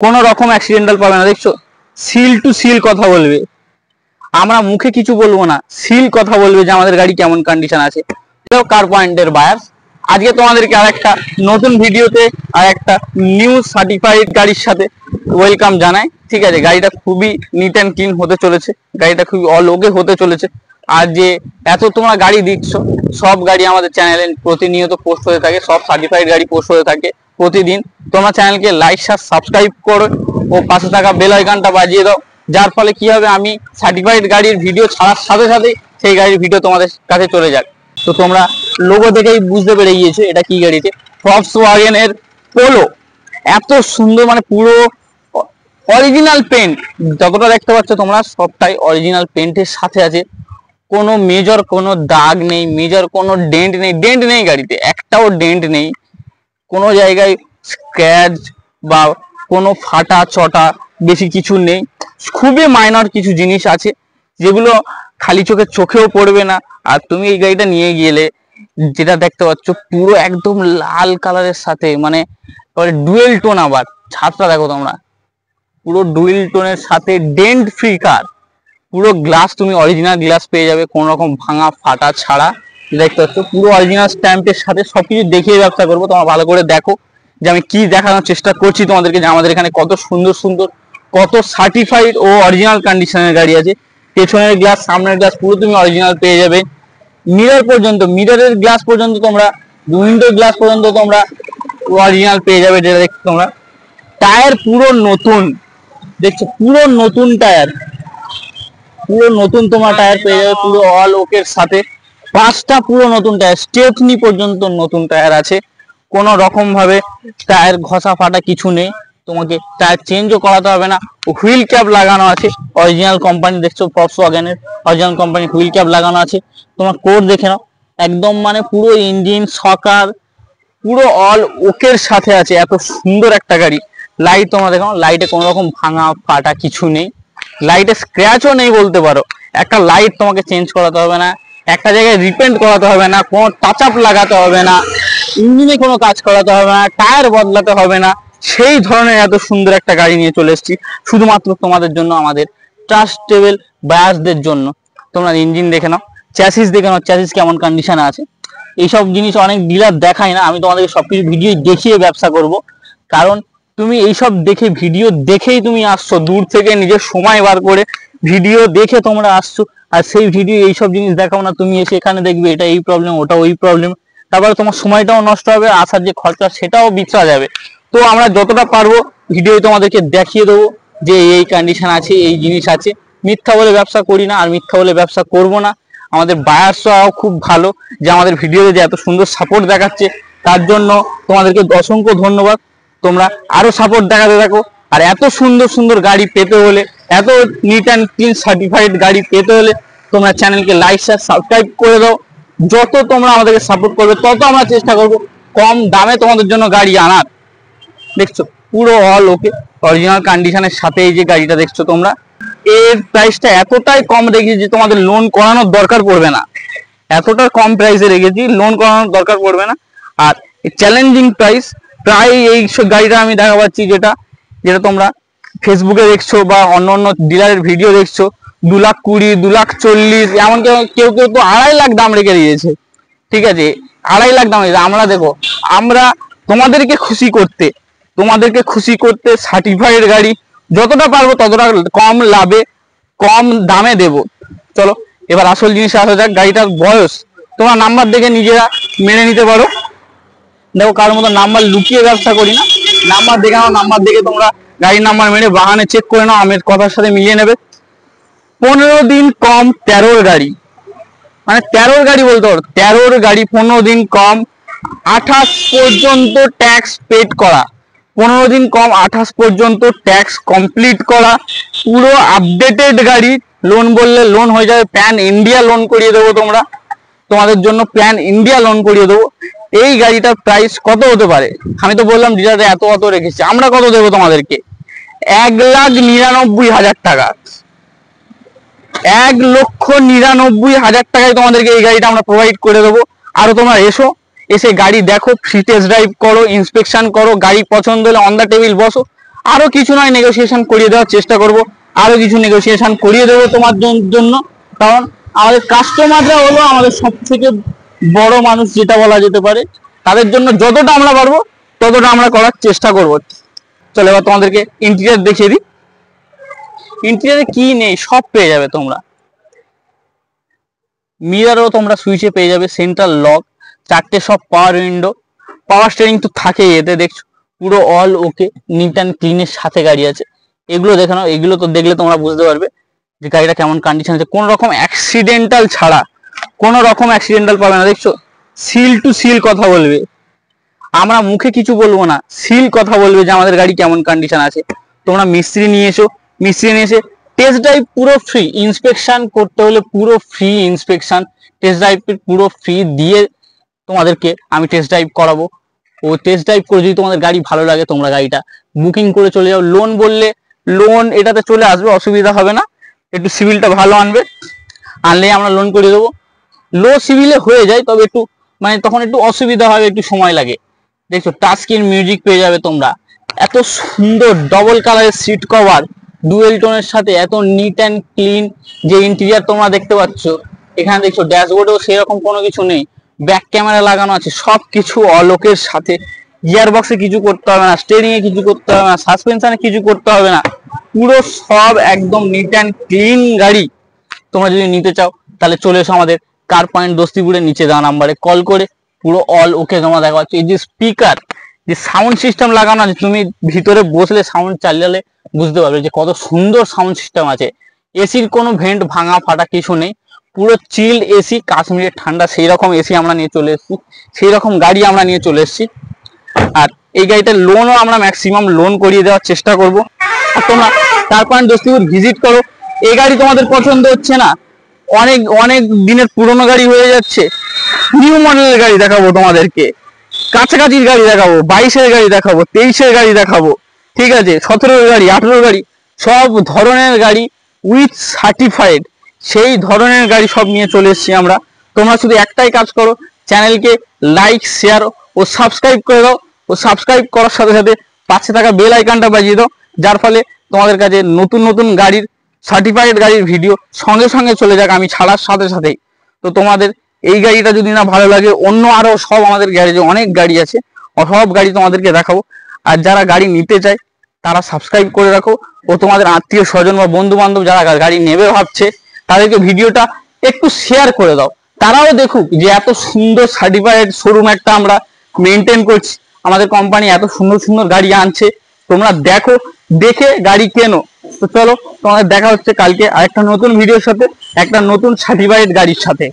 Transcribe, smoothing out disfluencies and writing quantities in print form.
কোনো রকম অ্যাক্সিডেন্টাল পাবে না। দেখছো সিল টু সিল কথা বলবে, আমরা মুখে কিছু বলবো না, সিল কথা বলবে যে আমাদের গাড়ি কেমন কন্ডিশন আছে। কার পয়েন্টের বায়ার্স, আজকে তোমাদেরকে আর একটা নতুন ভিডিওতে আর একটা নিউ সার্টিফাইড গাড়ির সাথে ওয়েলকাম জানাই। ঠিক আছে, গাড়িটা খুবই নিট অ্যান্ড ক্লিন হতে চলেছে, গাড়িটা খুবই অল ওকে হতে চলেছে। আর যে এত তোমরা গাড়ি দেখছো, সব গাড়ি আমাদের চ্যানেলে প্রতিনিয়ত পোস্ট হতে থাকে, সব সার্টিফাইড গাড়ি পোস্ট হতে থাকে প্রতিদিন। তোমরা চ্যানেলকে লাইক সাবস্ক্রাইব করো ও পাশে থাকা বেল আইকনটা বাজিয়ে দাও, যার ফলে কি হবে, আমি সার্টিফাইড গাড়ির ভিডিও ছাড়ার সাথে সাথে সেই গাড়ির ভিডিও তোমাদের কাছে চলে যাক। তো তোমরা লোগো দেখেই বুঝতে পেরে গিয়েছো এটা কি গাড়িতে, ফক্সওয়াগন এর পোলো। এত সুন্দর, মানে পুরো অরিজিনাল পেন্ট, যতটা দেখতে পাচ্ছ তোমরা সবটাই অরিজিনাল পেন্টের সাথে আছে। কোনো মেজর কোনো দাগ নেই, মেজর কোনো ডেন্ট নেই গাড়িতে, একটাও ডেন্ট নেই, কোনো জায়গায় স্ক্র্যাচ বা কোনো ফাটা চটা বেশি কিছু নেই। খুবই মাইনর কিছু জিনিস আছে যেগুলো খালি চোখেও পড়বে না। আর তুমি এই গাড়িটা নিয়ে গেলে যেটা দেখতে পাচ্ছ পুরো একদম লাল কালারের সাথে, মানে ডুয়েল টোন, আবার ছাদটা দেখো তোমরা পুরো ডুয়েল টোনের সাথে, ডেন্ট ফ্রি কার, পুরো গ্লাস তুমি অরিজিনাল গ্লাস পেয়ে যাবে, কোনো রকম ভাঙা ফাটা ছাড়া। দেখতে পাচ্ছ পুরো অরিজিনাল স্ট্যাম্পের সাথে, সবকিছু দেখিয়ে ব্যবসা করবো, তোমরা ভালো করে দেখো যে আমি কি দেখানোর চেষ্টা করছি তোমাদেরকে, যে আমাদের এখানে কত সুন্দর সুন্দর, কত সার্টিফাইড ও অরিজিনাল কন্ডিশনের গাড়ি আছে। পেছনের গ্লাস, সামনের গ্লাস পুরো তুমি অরিজিনাল পেয়ে যাবে, মিরর পর্যন্ত, মিররের গ্লাস পর্যন্ত তোমরা, উইন্ডো গ্লাস পর্যন্ত তোমরা অরিজিনাল পেয়ে যাবে। যেটা দেখছো তোমরা, টায়ার পুরো নতুন, দেখছো পুরো নতুন টায়ার, পুরো নতুন তোমার টায়ার পেয়ে যাবে পুরো অল ওকের সাথে। 5টা পুরো নতুন টায়ার, স্টেপনি পর্যন্ত নতুন টায়ার আছে, কোনো রকম ভাবে টায়ার ঘষা ফাটা কিছু নেই, তোমাকে টায়ার চেঞ্জও করাতে হবে না। হুইল ক্যাপ লাগানো আছে অরিজিনাল কোম্পানি, দেখছো ফক্সওয়াগনের অরিজিনাল কোম্পানি হুইল ক্যাপ লাগানো আছে। তোমার কোড দেখে নাও, একদম মানে পুরো ইঞ্জিন সকার পুরো অল ওকের সাথে আছে। এত সুন্দর একটা গাড়ি। লাইট তোমরা দেখো, লাইটে কোনো রকম ভাঙা ফাটা কিছু নেই, লাইটে স্ক্র্যাচও নেই বলতে পারো। একটা লাইট তোমাকে চেঞ্জ করাতে হবে না, একটা জায়গায় রিপেন্ট করাতে হবে না, কোনো টাচ আপ লাগাতে হবে না, ইঞ্জিনে কোনো কাজ করাতে হবে না, টায়ার বদলাতে হবে না। সেই ধরনের এত সুন্দর একটা গাড়ি নিয়ে চলে এসেছি শুধুমাত্র তোমাদের জন্য, আমাদের ট্রাস্টেবল বায়ার্সদের জন্য। তোমরা ইঞ্জিন দেখে নাও, চ্যাসিস দেখে নাও, চ্যাসিস কেমন কন্ডিশনে আছে। এইসব জিনিস অনেক ডিলার দেখায় না, আমি তোমাদেরকে সবকিছু ভিডিও দেখিয়ে ব্যবসা করব। কারণ তুমি এইসব দেখে, ভিডিও দেখেই তুমি আসছো, দূর থেকে নিজের সময় বার করে ভিডিও দেখে তোমরা আসছো। আর সেই ভিডিও এইসব জিনিস দেখাও না, তুমি এসে এখানে দেখবে এটা এই প্রবলেম, ওটা ওই প্রবলেম, তারপরে তোমার সময়টাও নষ্ট হবে, আসার যে খরচা সেটাও বিছড়া যাবে। তো আমরা যতটা পারবো ভিডিও তোমাদেরকে দেখিয়ে দেবো যে এই কন্ডিশন আছে, এই জিনিস আছে। মিথ্যা বলে ব্যবসা করি না, আর মিথ্যা বলে ব্যবসা করব না। আমাদের বায়ার্সরাও খুব ভালো, যে আমাদের ভিডিওতে যে এত সুন্দর সাপোর্ট দেখাচ্ছে, তার জন্য তোমাদেরকে অসংখ্য ধন্যবাদ। তোমরা আরো সাপোর্ট দেখাতে থাকো। আর এত সুন্দর সুন্দর গাড়ি পেতে হলে, এত নিট অ্যান্ড ক্লিন সার্টিফাইড গাড়ি পেতে হলে তোমরা চ্যানেলকে লাইক সাবস্ক্রাইব করে দাও। যত তোমরা আমাদেরকে সাপোর্ট করবে, তত আমরা চেষ্টা করব কম দামে তোমাদের জন্য গাড়ি আনার। দেখছো পুরো অল ওকে অরিজিনাল কন্ডিশনের সাথে এই যে গাড়িটা দেখছো তোমরা, এর প্রাইসটা এতটাই কম রেখেছি যে তোমাদের লোন করানোর দরকার পড়বে না, এতটা কম প্রাইসে রেখেছি, লোন করানোর দরকার পড়বে না। আর চ্যালেঞ্জিং প্রাইস, প্রায় এই গাড়িটা আমি দেখা পাচ্ছি, যেটা যেটা তোমরা ফেসবুকে দেখছো বা অন্য অন্য ডিলারের ভিডিও দেখছো, 2,20,000, 2,40,000, এমন কেউ কেউ তো 2.5 লাখ দাম রেখে দিয়েছে। ঠিক আছে, 2.5 লাখ দাম রেখেছে। আমরা দেখো, আমরা তোমাদেরকে খুশি করতে সার্টিফাইড গাড়ি যতটা পারবো ততটা কম লাভে, কম দামে দেব। চলো এবার আসল জিনিসে আসা যাক। গাড়িটার বয়স তোমরা নাম্বার দেখে নিজেরা মেনে নিতে পারো। দেখো, কারোর মতো নাম্বার লুকিয়ে ব্যবসা করি না, নাম্বার দেখে নাও, নাম্বার দেখে তোমরা গাড়ির নাম্বার মেরে বাহানে চেক করে নাও, আমার কথার সাথে মিলিয়ে নেবে। 15 দিন কম 13 গাড়ি, মানে 13 গাড়ি বলতে পারো, 13 গাড়ি 15 দিন কম, 28 পর্যন্ত ট্যাক্স পেড করা, 15 দিন কম 28 পর্যন্ত ট্যাক্স কমপ্লিট করা, পুরো আপডেটেড গাড়ি। লোন বললে লোন হয়ে যাবে, প্যান ইন্ডিয়া লোন করিয়ে দেবো তোমাদের জন্য, প্যান ইন্ডিয়া লোন করিয়ে দেবো। এই গাড়িটার প্রাইস কত হতে পারে? আমি তো বললাম ডিলারে এত রেখেছি, আমরা কত দেবো তোমাদেরকে? 1,99,000 টাকা, 1,99,000 টাকায় তোমাদেরকে এই গাড়িটা আমরা প্রোভাইড করে দেবো। আরো তোমরা এসে গাড়ি দেখো, ফ্রি টেস্ট ড্রাইভ করো, ইন্সপেকশন করো, গাড়ি পছন্দ হলে অন দ্য টেবিল বসো, আরো কিছু নয় নেগোসিয়েশন করিয়ে দেওয়ার চেষ্টা করব, আরো কিছু নেগোসিয়েশন করিয়ে দেবো তোমার জন্য। কারণ আমাদের কাস্টমাররা হলো আমাদের সব থেকে বড় মানুষ যেটা বলা যেতে পারে, তাদের জন্য যতটা আমরা পারবো ততটা আমরা করার চেষ্টা করব। চলো এবার তোমাদেরকে ইন্টেরিয়র দেখিয়ে দিই। ইন্টেরিয়রে কি নেই সব পেয়ে যাবে তোমরা। মিররও তোমরা সুইচে পেয়ে যাবে, সেন্ট্রাল লক, 4টে সব পাওয়ার উইন্ডো, পাওয়ার স্টিয়ারিং তো থাকেই এতে, দেখছো পুরো অল ওকে, নিট অ্যান্ড ক্লিনের সাথে গাড়ি আছে। এগুলো দেখে নাও, এগুলো তো দেখলে তোমরা বুঝতে পারবে যে গাড়িটা কেমন কন্ডিশন আছে। কোনো রকম অ্যাক্সিডেন্টাল ছাড়া, কোনো রকম অ্যাক্সিডেন্টাল পাবে না। দেখছো সিল টু সিল কথা বলবে, আমরা মুখে কিছু বলবো না, সিল কথা বলবে যে আমাদের গাড়ি কেমন কন্ডিশন আছে। তোমরা মিস্ত্রি নিয়ে এসো, মিস্ত্রি নিয়ে এসে টেস্ট ড্রাইভ পুরো ফ্রি, ইন্সপেকশন করতে হলে পুরো ফ্রি ইন্সপেকশন, টেস্ট ড্রাইভ পুরো ফ্রি দিয়ে তোমাদেরকে আমি টেস্ট ড্রাইভ করাবো। ও টেস্ট ড্রাইভ করে যদি তোমাদের গাড়ি ভালো লাগে তোমরা গাড়িটা বুকিং করে চলে যাও। লোন বললে লোন এটাতে চলে আসবে, অসুবিধা হবে না, একটু সিভিলটা ভালো আনবে, আনলেই আমরা লোন করে দেবো। লো সিভিলে হয়ে যায়, তবে একটু মানে তখন একটু অসুবিধা হবে, একটু সময় লাগে। দেখছো টাচ স্ক্রিন মিউজিক পেয়ে যাবে তোমরা, এত সুন্দর ডবল কালারের সিট কভার ডুয়েল টোনের সাথে, এত নিট অ্যান্ড ক্লিন যে ইন্টেরিয়ার তোমরা দেখতে পাচ্ছ। এখানে দেখছো ড্যাশবোর্ডেও সেরকম কোনো কিছু নেই, ব্যাক ক্যামেরা লাগানো আছে, সব কিছু অলোকের সাথে। গিয়ার বক্সে কিছু করতে হবে না, স্টিয়ারিং এ কিছু করতে হবে না, সাসপেনশনে কিছু করতে হবে না, পুরো সব একদম নিট অ্যান্ড ক্লিন গাড়ি। তোমরা যদি নিতে চাও তাহলে চলে এসো আমাদের কার পয়েন্ট দোস্তিপুরের নিচে দেওয়া নাম্বারে কল করে, পুরো অল ওকে তোমরা দেখা পাচ্ছ। এই যে স্পিকার, যে সাউন্ড সিস্টেম লাগানো আছে, তুমি ভিতরে বসলে সাউন্ড চালালে বুঝতে পারবে যে কত সুন্দর সাউন্ড সিস্টেম আছে। এসির কোনো ভেন্ট ভাঙা ফাটা কিছু নেই, পুরো চিল্ড এসি, কাশ্মীরের ঠান্ডা সেই রকম এসি আমরা নিয়ে চলে এসেছি, সেই রকম গাড়ি আমরা নিয়ে চলে এসেছি। আর এই গাড়িটার লোনও আমরা ম্যাক্সিমাম লোন করিয়ে দেওয়ার চেষ্টা করব। আর তোমরা কার পয়েন্ট দোস্তিপুর ভিজিট করো। এই গাড়ি তোমাদের পছন্দ হচ্ছে না, অনেক অনেক দিনের পুরনো গাড়ি হয়ে যাচ্ছে, নিউ মডেলের গাড়ি দেখাবো তোমাদেরকে, কাছাকাছির গাড়ি দেখাবো, 22-এর গাড়ি দেখাবো, 23-এর গাড়ি দেখাবো, ঠিক আছে, 17-এর গাড়ি, 18-এর গাড়ি, সব ধরনের গাড়ি উইথ সার্টিফাইড, সেই ধরনের গাড়ি সব নিয়ে চলে এসেছি আমরা। তোমরা শুধু একটাই কাজ করো, চ্যানেলকে লাইক শেয়ার ও সাবস্ক্রাইব করে দাও, ও সাবস্ক্রাইব করার সাথে সাথে পাশে থাকা বেল আইকনটা বাজিয়ে দাও, যার ফলে তোমাদের কাছে নতুন নতুন গাড়ির সার্টিফাইড গাড়ির ভিডিও সঙ্গে সঙ্গে চলে যাক আমি ছাড়ার সাথে সাথেই। তো তোমাদের এই গাড়িটা যদি না ভালো লাগে, অন্য আরো সব আমাদের গ্যারেজে অনেক গাড়ি আছে, সব গাড়ি তোমাদেরকে দেখাবো। আর যারা গাড়ি নিতে চায় তারা সাবস্ক্রাইব করে রাখো, ও তোমাদের আত্মীয় স্বজন বা বন্ধু বান্ধব যারা গাড়ি নেবে ভাবছে তাদেরকে ভিডিওটা একটু শেয়ার করে দাও, তারাও দেখুক যে এত সুন্দর সার্টিফাইড শোরুম একটা আমরা মেনটেন করছি, আমাদের কোম্পানি এত সুন্দর সুন্দর গাড়ি আনছে, তোমরা দেখো, দেখে গাড়ি কেনো। তো চলো তোমাদের দেখা হচ্ছে কালকে আরেকটা নতুন ভিডিওর সাথে, একটা নতুন সার্টিফাইড গাড়ির সাথে।